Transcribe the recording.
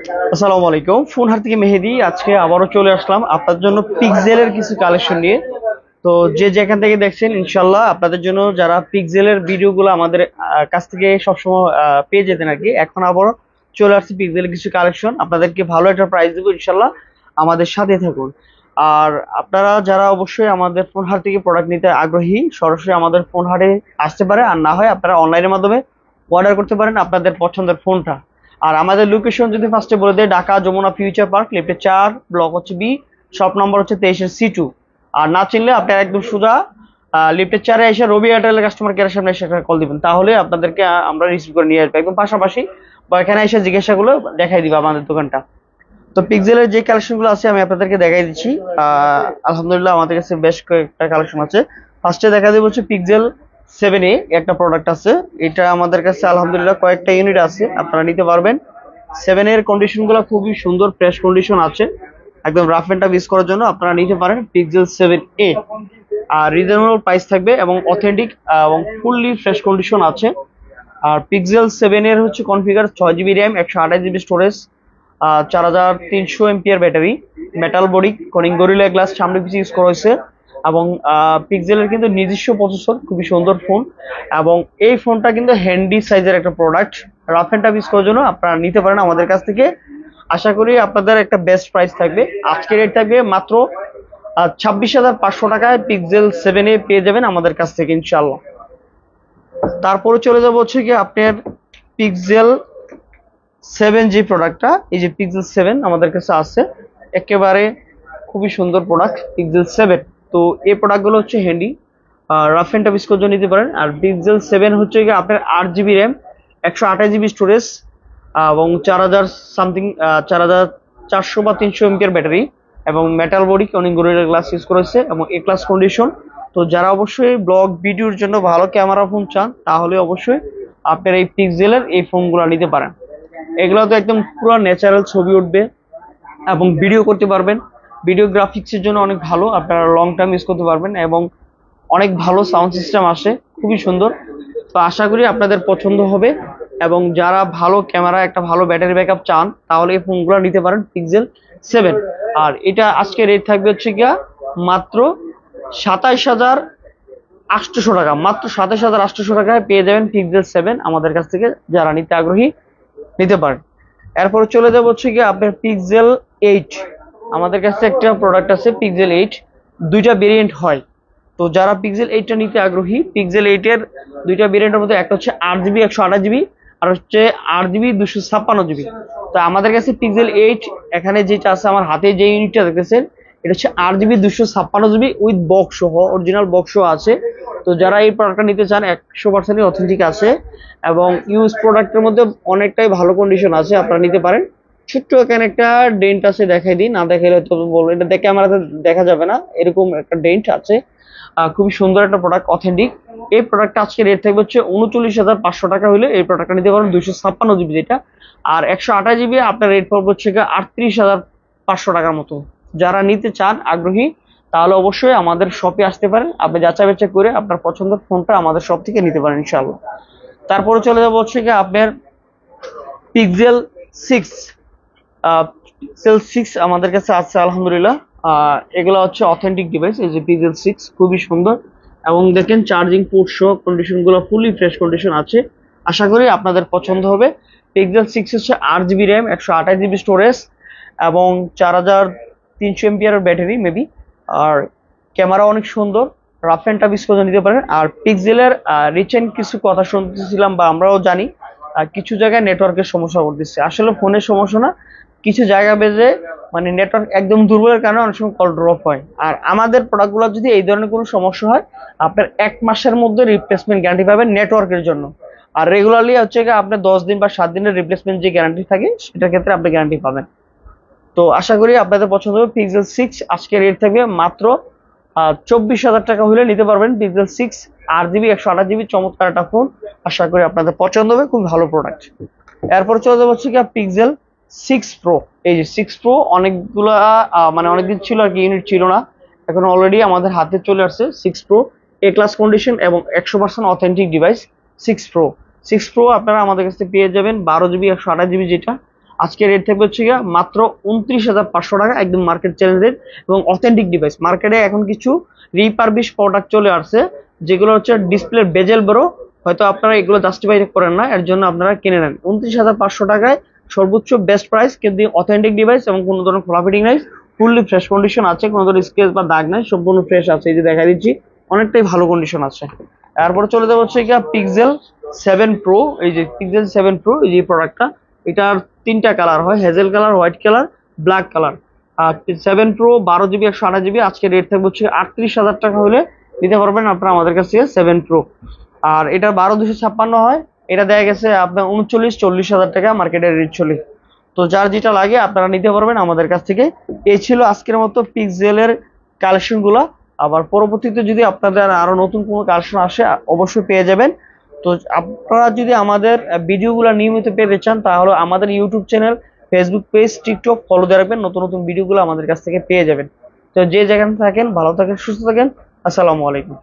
আসসালামু আলাইকুম। ফোন হাট থেকে মেহেদি। আজকে আবারও চলে আসলাম আপনার জন্য পিক্সেলের কিছু কালেকশন নিয়ে। তো যে যেখান থেকে দেখছেন ইনশাল্লাহ আপনাদের জন্য, যারা পিক্সেলের ভিডিওগুলো আমাদের কাছ থেকে সবসময় পেয়ে যেতেন আর কি, এখন আবারও চলে আসছে পিক্সেলের কিছু কালেকশন। আপনাদেরকে ভালো একটা প্রাইস দেবো ইনশাল্লাহ, আমাদের সাথে থাকুন। আর আপনারা যারা অবশ্যই আমাদের ফোন হাট থেকে প্রোডাক্ট নিতে আগ্রহী, সরাসরি আমাদের ফোন হাটে আসতে পারে, আর না হয় আপনারা অনলাইনের মাধ্যমে অর্ডার করতে পারেন আপনাদের পছন্দের ফোনটা। আর আমাদের লোকেশন যদি ফার্স্টে বলে দেয়, ঢাকা যমুনা ফিউচার পার্ক, লিফটে 4, ব্লক হচ্ছে বি, শপ নম্বর হচ্ছে 23C2। আর না চিনলে আপনার একদম সোজা লিফটের 4-এ এসে রবি এয়ারটেলের কাস্টমার কেয়ারের সামনে এসে কল দিবেন, তাহলে আপনাদেরকে আমরা রিসিভ করে নিয়ে আসবো একদম পাশাপাশি, বা এখানে এসে জিজ্ঞাসাগুলো দেখাই দিবা আমাদের দোকানটা। তো পিক্সেলের যে কালেকশন গুলো আছে আমি আপনাদেরকে দেখাই দিচ্ছি। আলহামদুলিল্লাহ আমাদের কাছে বেশ কয়েকটা কালেকশন আছে। ফার্স্টে দেখা দেবো হচ্ছে পিক্সেল 7A একটা প্রোডাক্ট আছে। এটা আমাদের কাছে আলহামদুলিল্লাহ কয়েকটা ইউনিট আছে, আপনারা নিতে পারবেন। 7 এর কন্ডিশন গুলো খুবই সুন্দর, ফ্রেশ কন্ডিশন আছে, একদম রাফ এন্ড টাফ ইউজ করার জন্য আপনারা নিতে পারেন পিক্সেল 7A। আর রিজনেবল প্রাইস থাকবে এবং অথেন্টিক এবং ফুললি ফ্রেশ কন্ডিশন আছে। আর পিক্সেল 7 এর হচ্ছে configure 6 GB RAM, 128 GB storage, 4300 MPR battery, metal body, Corning gorilla glass সামনে পিছিয়ে ইউজ করা হয়েছে। এবং পিক্সেলের কিন্তু নিজস্ব প্রসেসর, খুবই সুন্দর ফোন। এবং এই ফোনটা কিন্তু হ্যান্ডি সাইজের একটা product, rough and tough use করার জন্য আপনারা নিতে পারেন আমাদের কাছ থেকে। আশা করি আপনাদের একটা বেস্ট প্রাইস থাকবে। আজকের রেট থাকবে মাত্র 26,500 টাকায় পিক্সেল 7A পেয়ে যাবেন আমাদের কাছ থেকে ইনশাল্লাহ। তারপরে চলে যাবো হচ্ছে কি আপনার পিক্সেল 7 যে প্রোডাক্টটা, এই যে পিক্সেল 7 আমাদের কাছে আছে, একেবারে খুবই সুন্দর প্রোডাক্ট পিক্সেল 7। তো এই প্রোডাক্টগুলো হচ্ছে handy, rough and tough use করার জন্য নিতে পারেন। আর পিক্সেল 7 হচ্ছে কি আপনার 8 জিবি র্যাম, 128 জিবি স্টোরেজ, এবং 4000 সামথিং, 4400 বা 300 এমপিআর ব্যাটারি, এবং মেটাল বডি, অনেক গরিলা গ্লাস ইউজ করেছে এবং এ ক্লাস কন্ডিশন। তো যারা অবশ্যই ব্লগ ভিডিওর জন্য ভালো ক্যামেরা ফোন চান, তাহলে অবশ্যই আপনার এই পিক্সেলের এই ফোনগুলো নিতে পারেন। এগুলো তো একদম পুরো ন্যাচারাল ছবি উঠবে এবং ভিডিও করতে পারবেন। ভিডিও গ্রাফিক্সের জন্য অনেক ভালো, আপনারা লং টার্ম ইউজ করতে পারবেন এবং অনেক ভালো সাউন্ড সিস্টেম আসে, খুবই সুন্দর। তো আশা করি আপনাদের পছন্দ হবে। এবং যারা ভালো ক্যামেরা, একটা ভালো ব্যাটারি ব্যাকআপ চান, তাহলে এই ফোনগুলো নিতে পারেন পিক্সেল 7। আর এটা আজকে রেট থাকবে হচ্ছে গিয়া মাত্র 27,800 টাকা, মাত্র 27,800 টাকায় পেয়ে যাবেন পিক্সেল 7 আমাদের কাছ থেকে। যারা নিতে আগ্রহী নিতে পারেন। এরপরে চলে যাবো হচ্ছে গিয়ে আপনার পিক্সেল 8। আমাদের কাছে একটা প্রোডাক্ট আছে পিক্সেল 8, দুইটা ভেরিয়েন্ট হয়। তো যারা পিক্সেল 8টা নিতে আগ্রহী, পিক্সেল 8 এর দুইটা ভেরিয়েন্টের মধ্যে একটা হচ্ছে 8 জিবি 128 জিবি, আর হচ্ছে 8 জিবি 256 জিবি। তো আমাদের কাছে পিক্সেল 8 এখানে যেটা আছে, আমার হাতে যে ইউনিটটা দেখতেছেন, এটা হচ্ছে 8 জিবি 256 জিবি উইথ বক্স সহ, অরিজিনাল বক্স সহ আছে। তো যারা এই প্রোডাক্টটা নিতে চান, 100% অথেন্টিক আছে এবং ইউজ প্রোডাক্টের মধ্যে অনেকটাই ভালো কন্ডিশন আছে, আপনারা নিতে পারেন। ছোট্ট এখানে একটা ডেন্ট আছে, দেখাই দিই, না দেখাইলে তো বলবো, এটা দেখে আমার দেখা যাবে না, এরকম একটা ডেন্ট আছে। খুবই সুন্দর একটা প্রোডাক্ট, অথেন্টিক। এই প্রোডাক্টটা আজকে রেট থাকবে হচ্ছে 39,500 টাকা হলে এই প্রোডাক্টটা নিতে পারেন, 256 জিবি যেটা। আর 128 জিবি আপনার রেট পড়বে হচ্ছে 38,500 টাকার মতো। যারা নিতে চান আগ্রহী, তাহলে অবশ্যই আমাদের শপে আসতে পারেন, আপনি যাচাই বাছাই করে আপনার পছন্দের ফোনটা আমাদের শপ থেকে নিতে পারেন ইনশাআল্লাহ। তারপরে চলে যাবো হচ্ছে কি আপনার পিক্সেল 6। পিক্সেল 6 আমাদের কাছে আছে আলহামদুলিল্লাহ। এগুলো হচ্ছে অথেন্টিক ডিভাইস। এই যে পিক্সেল 6 খুবই সুন্দর এবং দেখেন চার্জিং পোর্ট সহ কন্ডিশন গুলো ফুলি ফ্রেশ কন্ডিশন আছে। আশা করি আপনাদের পছন্দ হবে। পিক্সেল 6 হচ্ছে 8 জিবি র্যাম, 128 জিবি স্টোরেজ এবং 4300 এমপিআর ব্যাটারি মেবি। আর ক্যামেরা অনেক সুন্দর, রাফ এন্ড টাফ ইউজ করে নিতে পারেন। আর পিক্সেলের রিসেন্ট কিছু কথা শুনতেছিলাম বা আমরাও জানি, কিছু জায়গায় নেটওয়ার্কের সমস্যা করতেছে। আসলে ফোনের সমস্যা না, কিছু জায়গা বেজে মানে নেটওয়ার্ক একদম দুর্বলের কারণে অনেক সময় কল ড্রপ হয়। আর আমাদের প্রোডাক্টগুলো যদি এই ধরনের কোনো সমস্যা হয়, আপনার 1 মাসের মধ্যে রিপ্লেসমেন্ট গ্যারান্টি পাবেন নেটওয়ার্কের জন্য। আর রেগুলারলি হচ্ছে আপনার 10 দিন বা 7 দিনের রিপ্লেসমেন্ট যে গ্যারান্টি থাকে, সেটার ক্ষেত্রে আপনি গ্যারান্টি পাবেন। তো আশা করি আপনাদের পছন্দ হবে পিক্সেল 6। আজকে রেট থাকবে মাত্র 24,000 টাকা হলে নিতে পারবেন পিক্সেল 6, 8 জিবি 128 জিবি, চমৎকার একটা ফোন। আশা করি আপনাদের পছন্দ হবে, খুব ভালো প্রোডাক্ট। এরপর চলে যাবো হচ্ছে কি পিক্সেল 6 প্রো। এই যে 6 প্রো অনেকগুলা মানে অনেকদিন ছিল আর কি, ইউনিট ছিল না, এখন অলরেডি আমাদের হাতে চলে আসছে 6 প্রো। এ ক্লাস কন্ডিশন এবং 100% অথেন্টিক ডিভাইস 6 প্রো। 6 প্রো আপনারা আমাদের কাছে পেয়ে যাবেন 12 জিবি 128 জিবি যেটা, আজকে রেট থাকবে হচ্ছে গিয়ে মাত্র 29,500 টাকা, একদম মার্কেট চ্যালেঞ্জ রেট এবং অথেন্টিক ডিভাইস। মার্কেটে এখন কিছু রিপারবিশ প্রোডাক্ট চলে আসছে যেগুলো হচ্ছে ডিসপ্লে বেজেল বড়, হয়তো আপনারা এগুলো জাস্টিফাই করেন না, এর জন্য আপনারা কিনে নেন। 29,500 টাকায় সর্বোচ্চ বেস্ট প্রাইস, কিন্তু অথেন্টিক ডিভাইস এবং কোনো ধরনের খোলা ফিটিং নাই, ফুললি ফ্রেশ কন্ডিশন আছে, কোনো ধরনের স্ক্র্যাচ বা দাগ নাই, সম্পূর্ণ ফ্রেশ আছে। এই যে দেখা দিচ্ছি, অনেকটাই ভালো কন্ডিশন আছে। তারপরে চলে যাবো হচ্ছে গিয়ে পিক্সেল 7 প্রো। এই যে পিক্সেল 7 প্রো, এই যে প্রোডাক্টটা, এটার 3টা কালার হয়, hazel colour, white colour, black colour. আর 7 প্রো 12 জিবি 128 জিবি, আজকে রেট থাকবে হচ্ছে 38,000 টাকা হলে নিতে পারবেন আপনারা আমাদের কাছ থেকে 7 প্রো। আর এটা 12,256 হয়, এটা দেখা গেছে আপনার 39-40 হাজার টাকা মার্কেটের রেট চলে। তো যার যেটা লাগে আপনারা নিতে পারবেন আমাদের কাছ থেকে। এই ছিল আজকের মতো পিক্সেলের কালেকশন গুলা। আবার পরবর্তীতে যদি আপনাদের আরো নতুন কোনো কালেকশন আসে অবশ্যই পেয়ে যাবেন। তো আপনারা যদি আমাদের ভিডিওগুলো নিয়মিত পেতে চান তাহলে আমাদের YouTube channel, Facebook page, TikTok follow দিয়ে রাখবেন, নতুন নতুন ভিডিওগুলো আমাদের কাছ থেকে পেয়ে যাবেন। তো যে যেখানে থাকেন ভালো থাকেন, সুস্থ থাকেন। আসসালামু আলাইকুম।